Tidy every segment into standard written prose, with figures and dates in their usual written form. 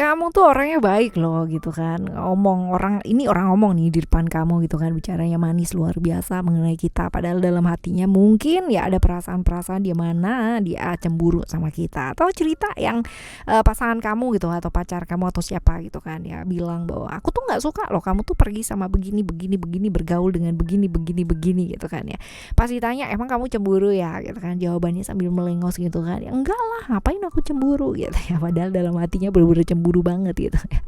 kamu tuh orangnya baik loh gitu kan, orang ngomong nih di depan kamu gitu kan, bicaranya manis luar biasa mengenai kita, padahal dalam hatinya mungkin ya ada perasaan-perasaan di mana dia cemburu sama kita, atau cerita yang pasangan kamu gitu atau pacar kamu atau siapa gitu kan ya bilang bahwa aku tuh nggak suka loh kamu tuh pergi sama begini begini begini, bergaul dengan begini begini begini gitu kan ya. Pas ditanya emang kamu cemburu ya gitu kan, jawabannya sambil melengos gitu kan, ya enggak lah ngapain aku cemburu gitu ya, padahal dalam hatinya bener-bener cemburu banget gitu ya.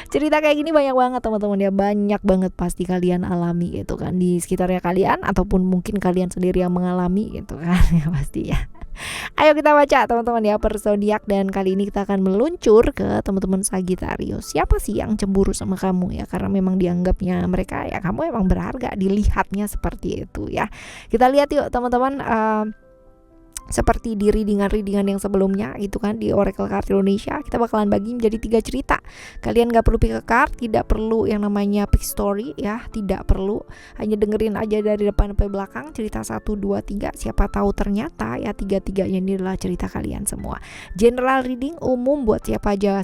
Cerita kayak gini banyak banget teman-teman ya, banyak banget pasti kalian alami gitu kan di sekitarnya kalian, ataupun mungkin kalian sendiri yang mengalami gitu kan ya pasti ya. Ayo kita baca teman-teman ya per zodiak, dan kali ini kita akan meluncur ke teman-teman Sagittarius. Siapa sih yang cemburu sama kamu ya, karena memang dianggapnya mereka ya kamu emang berharga, dilihatnya seperti itu ya. Kita lihat yuk teman-teman, seperti di readingan yang sebelumnya gitu kan, di Oracle Card Indonesia kita bakalan bagi menjadi 3 cerita. Kalian gak perlu pick a card, tidak perlu yang namanya pick story ya, tidak perlu, hanya dengerin aja dari depan sampai belakang cerita 1, 2, 3. Siapa tahu ternyata ya 3-3-nya ini adalah cerita kalian semua. General reading umum buat siapa aja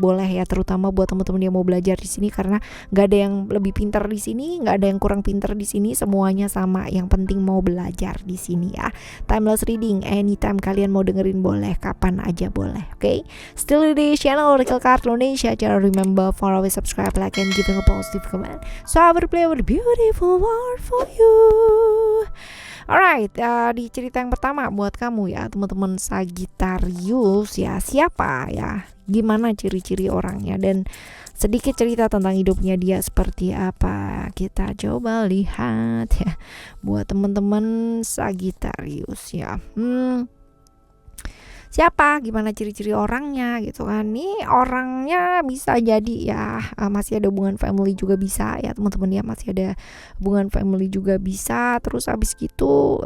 boleh ya, terutama buat teman-teman yang mau belajar di sini, karena gak ada yang lebih pintar di sini, gak ada yang kurang pintar di sini, semuanya sama, yang penting mau belajar di sini ya. Timeless reading anytime kalian mau dengerin boleh, kapan aja boleh, okay? Still di channel Oracle Card Indonesia. Jangan remember follow, subscribe, like, and give a positive comment. So I will play with a beautiful word for you. Alright, di cerita yang pertama buat kamu ya teman-teman Sagittarius ya, siapa ya, gimana ciri-ciri orangnya, dan sedikit cerita tentang hidupnya dia seperti apa. Kita coba lihat ya buat teman-teman Sagittarius ya. Siapa, gimana ciri-ciri orangnya gitu kan. Nih orangnya bisa jadi ya masih ada hubungan family juga bisa ya teman-teman ya, masih ada hubungan family juga bisa. Terus habis gitu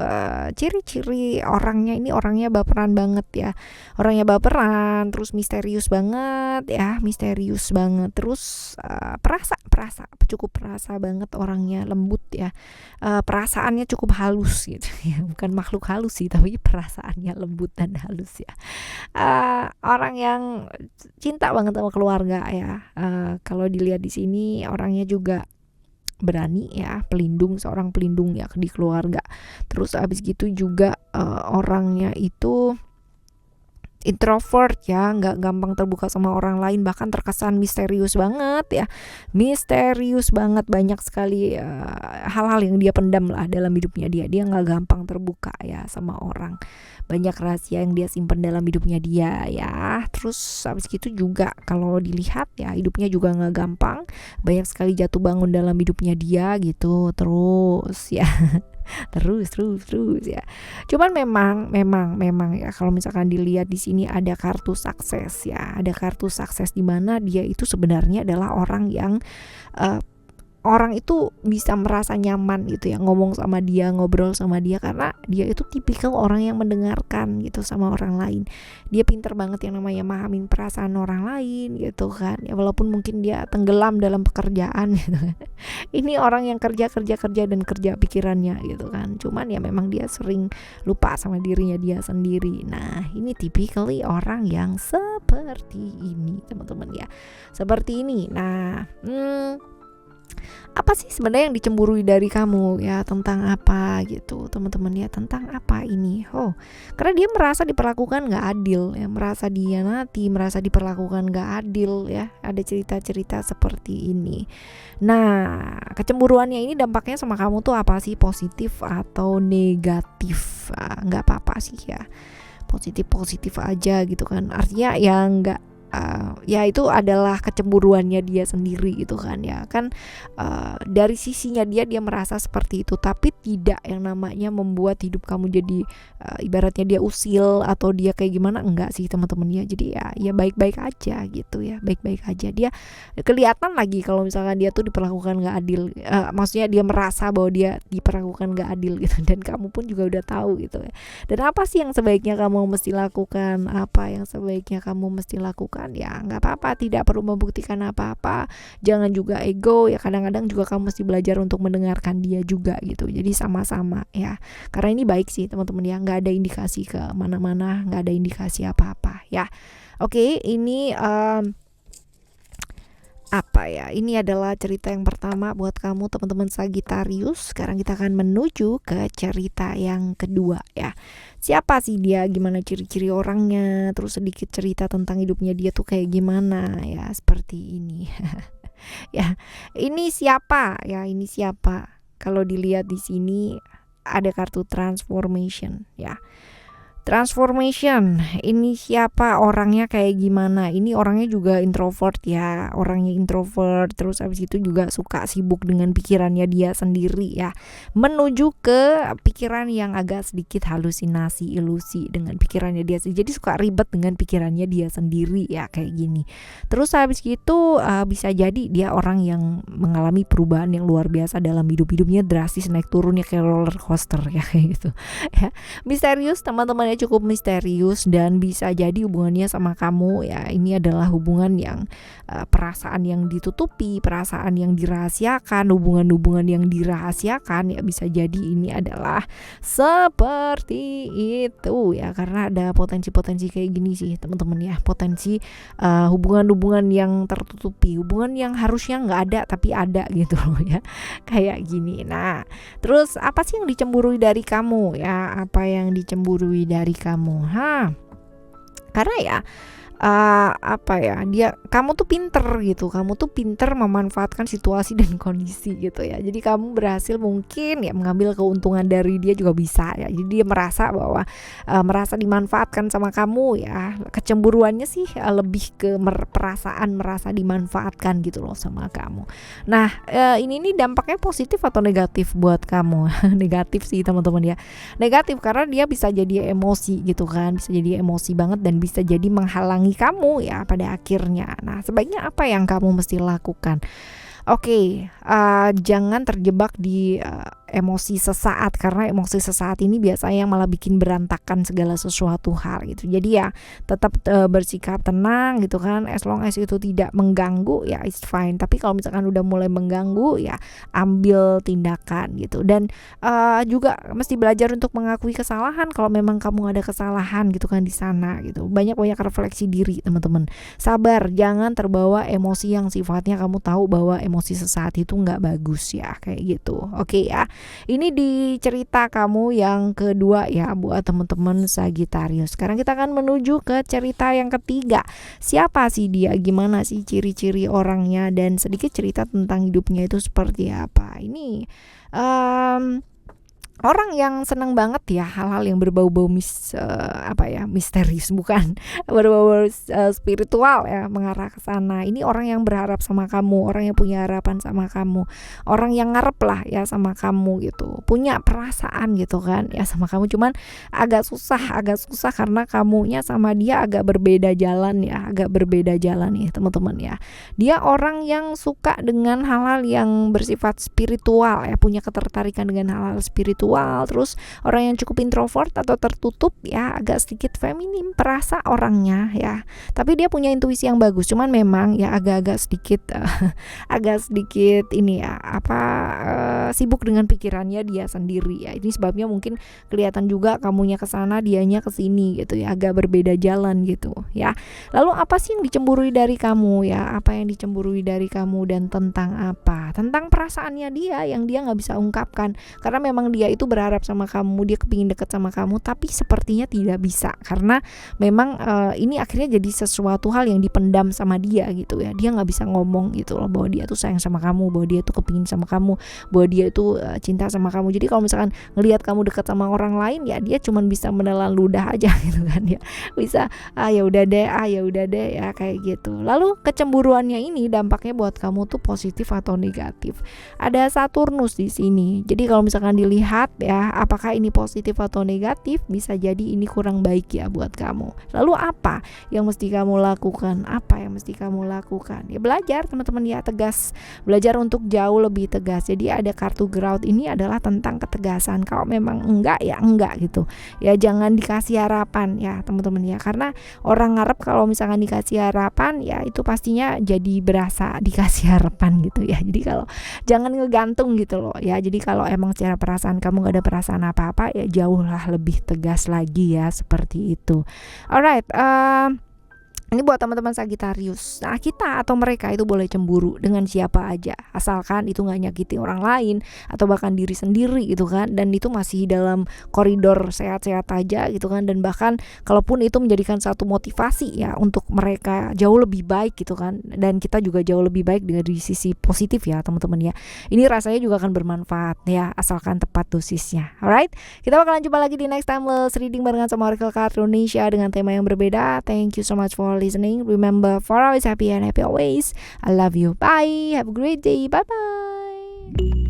ciri-ciri orangnya ini, orangnya baperan banget ya, orangnya baperan, terus misterius banget ya, misterius banget, terus perasa cukup perasa banget orangnya, lembut ya, perasaannya cukup halus gitu ya, bukan makhluk halus sih tapi perasaannya lembut dan halus ya. Orang yang cinta banget sama keluarga ya. Kalau dilihat di sini orangnya juga berani ya, seorang pelindung ya di keluarga. Terus abis gitu juga orangnya itu introvert ya, nggak gampang terbuka sama orang lain, bahkan terkesan misterius banget ya, misterius banget, banyak sekali hal-hal yang dia pendam lah dalam hidupnya dia nggak gampang terbuka ya sama orang, banyak rahasia yang dia simpan dalam hidupnya dia ya. Terus habis gitu juga kalau dilihat ya hidupnya juga nggak gampang, banyak sekali jatuh bangun dalam hidupnya dia gitu, terus ya terus ya. Cuman memang ya kalau misalkan dilihat di sini ada kartu sukses ya, ada kartu sukses di mana dia itu sebenarnya adalah orang yang orang itu bisa merasa nyaman gitu ya ngomong sama dia, ngobrol sama dia, karena dia itu tipikal orang yang mendengarkan gitu sama orang lain. Dia pinter banget yang namanya mahamin perasaan orang lain gitu kan ya, walaupun mungkin dia tenggelam dalam pekerjaan gitu kan. Ini orang yang kerja dan kerja pikirannya gitu kan, cuman ya memang dia sering lupa sama dirinya dia sendiri. Nah ini typically orang yang seperti ini teman-teman ya, seperti ini. Nah apa sih sebenarnya yang dicemburui dari kamu ya, tentang apa gitu teman-teman ya, tentang apa ini? Karena dia merasa diperlakukan gak adil ya, merasa dihianati, merasa diperlakukan gak adil ya, ada cerita-cerita seperti ini. Nah kecemburuannya ini dampaknya sama kamu tuh apa sih, positif atau negatif? Gak apa-apa sih ya, positif aja gitu kan, artinya ya gak ya itu adalah kecemburuannya dia sendiri gitu kan ya kan. Dari sisinya dia merasa seperti itu, tapi tidak yang namanya membuat hidup kamu jadi ibaratnya dia usil atau dia kayak gimana, enggak sih teman-teman ya. Jadi ya baik-baik aja gitu ya, baik-baik aja. Dia kelihatan lagi kalau misalkan dia tuh diperlakukan gak adil, maksudnya dia merasa bahwa dia diperlakukan gak adil gitu, dan kamu pun juga udah tahu gitu ya. Dan apa sih yang sebaiknya kamu mesti lakukan, apa yang sebaiknya kamu mesti lakukan, ya nggak apa-apa, tidak perlu membuktikan apa-apa, jangan juga ego ya, kadang-kadang juga kamu mesti belajar untuk mendengarkan dia juga gitu, jadi sama-sama ya, karena ini baik sih teman-teman ya, nggak ada indikasi ke mana-mana, nggak ada indikasi apa-apa ya. Oke, ini Apa ya, ini adalah cerita yang pertama buat kamu teman-teman Sagittarius. Sekarang kita akan menuju ke cerita yang kedua ya. Siapa sih dia, gimana ciri-ciri orangnya, terus sedikit cerita tentang hidupnya dia tuh kayak gimana ya, seperti ini. Ya, ini siapa ya, ini siapa? Kalau dilihat di sini ada kartu transformation ya. Transformation, ini siapa, orangnya kayak gimana? Ini orangnya juga introvert ya, orangnya introvert, terus habis itu juga suka sibuk dengan pikirannya dia sendiri ya, menuju ke pikiran yang agak sedikit halusinasi, ilusi dengan pikirannya dia sendiri, jadi suka ribet dengan pikirannya dia sendiri ya, kayak gini. Terus habis itu bisa jadi dia orang yang mengalami perubahan yang luar biasa dalam hidupnya, drastis naik turunnya kayak roller coaster ya, kayak gitu ya. Misterius, teman-temannya cukup misterius, dan bisa jadi hubungannya sama kamu ya, ini adalah hubungan yang perasaan yang ditutupi, perasaan yang dirahasiakan, hubungan-hubungan yang dirahasiakan ya, bisa jadi ini adalah seperti itu ya, karena ada potensi-potensi kayak gini sih teman-teman ya, potensi hubungan-hubungan yang tertutupi, hubungan yang harusnya nggak ada tapi ada gitu loh ya, kayak gini. Nah, terus apa sih yang dicemburui dari kamu ya? Apa yang dicemburui dari kamu? Karena ya apa ya, kamu tuh pinter gitu, kamu tuh pinter memanfaatkan situasi dan kondisi gitu ya, jadi kamu berhasil mungkin ya mengambil keuntungan dari dia juga bisa ya, jadi dia merasa bahwa merasa dimanfaatkan sama kamu ya, kecemburuannya sih lebih ke perasaan merasa dimanfaatkan gitu loh sama kamu. Nah, ini nih dampaknya positif atau negatif buat kamu? Negatif sih teman-teman ya, negatif karena dia bisa jadi emosi gitu kan, bisa jadi emosi banget dan bisa jadi menghalangi kamu ya pada akhirnya. Nah, sebaiknya apa yang kamu mesti lakukan? Oke, jangan terjebak di emosi sesaat, karena emosi sesaat ini biasanya yang malah bikin berantakan segala sesuatu hal gitu. Jadi ya tetap bersikap tenang gitu kan, as long as itu tidak mengganggu ya it's fine. Tapi kalau misalkan udah mulai mengganggu ya ambil tindakan gitu. Dan juga mesti belajar untuk mengakui kesalahan kalau memang kamu ada kesalahan gitu kan di sana gitu. Banyak-banyak refleksi diri teman-teman. Sabar, jangan terbawa emosi yang sifatnya kamu tahu bahwa emosi sesaat itu nggak bagus ya, kayak gitu. Oke ya. Ini di cerita kamu yang kedua ya buat teman-teman Sagittarius. Sekarang kita akan menuju ke cerita yang ketiga. Siapa sih dia? Gimana sih ciri-ciri orangnya, dan sedikit cerita tentang hidupnya itu seperti apa. Ini orang yang senang banget ya hal-hal yang berbau-bau misterius, bukan berbau spiritual ya, mengarah ke sana. Ini orang yang berharap sama kamu, orang yang punya harapan sama kamu, orang yang ngarep lah ya sama kamu gitu, punya perasaan gitu kan ya sama kamu, cuman agak susah karena kamunya sama dia agak berbeda jalan ya, agak berbeda jalan nih teman-teman ya. Dia orang yang suka dengan hal-hal yang bersifat spiritual ya, punya ketertarikan dengan hal-hal spiritual. Terus orang yang cukup introvert atau tertutup ya, agak sedikit feminim perasa orangnya ya, tapi dia punya intuisi yang bagus, cuman memang ya agak-agak sedikit ini ya sibuk dengan pikirannya dia sendiri ya. Ini sebabnya mungkin kelihatan juga kamunya kesana, dianya kesini gitu ya, agak berbeda jalan gitu ya. Lalu apa sih yang dicemburui dari kamu ya? Apa yang dicemburui dari kamu dan tentang apa? Tentang perasaannya dia yang dia nggak bisa ungkapkan, karena memang dia itu berharap sama kamu, dia kepingin deket sama kamu, tapi sepertinya tidak bisa karena memang ini akhirnya jadi sesuatu hal yang dipendam sama dia gitu ya. Dia nggak bisa ngomong gitu loh bahwa dia tuh sayang sama kamu, bahwa dia tuh kepingin sama kamu, bahwa dia itu cinta sama kamu. Jadi kalau misalkan ngelihat kamu dekat sama orang lain ya, dia cuman bisa menelan ludah aja gitu kan ya, bisa ya udah deh ya, kayak gitu. Lalu kecemburuannya ini dampaknya buat kamu tuh positif atau negatif? Ada Saturnus di sini. Jadi kalau misalkan dilihat ya, apakah ini positif atau negatif, bisa jadi ini kurang baik ya buat kamu. Lalu apa yang mesti kamu lakukan? Ya belajar teman-teman ya, tegas, belajar untuk jauh lebih tegas. Jadi ada kartu ground, ini adalah tentang ketegasan. Kalau memang enggak ya enggak gitu ya, jangan dikasih harapan ya teman-teman ya, karena orang ngarep kalau misalkan dikasih harapan ya itu pastinya jadi berasa dikasih harapan gitu ya. Jadi kalau jangan ngegantung gitu loh ya. Jadi kalau emang secara perasaan kamu gak ada perasaan apa-apa ya, jauhlah lebih tegas lagi ya, seperti itu. Alright, Ini buat teman-teman Sagittarius. Nah, kita atau mereka itu boleh cemburu dengan siapa aja, asalkan itu nggak nyakiti orang lain atau bahkan diri sendiri gitu kan. Dan itu masih dalam koridor sehat-sehat aja gitu kan. Dan bahkan kalaupun itu menjadikan satu motivasi ya untuk mereka jauh lebih baik gitu kan. Dan kita juga jauh lebih baik dari sisi positif ya teman-teman ya. Ini rasanya juga akan bermanfaat ya, asalkan tepat dosisnya. Alright, kita bakalan jumpa lagi di next time reading barengan sama Oracle Card Indonesia dengan tema yang berbeda. Thank you so much for listening. Remember, for always happy and happy always. I love you. Bye. Have a great day. Bye bye.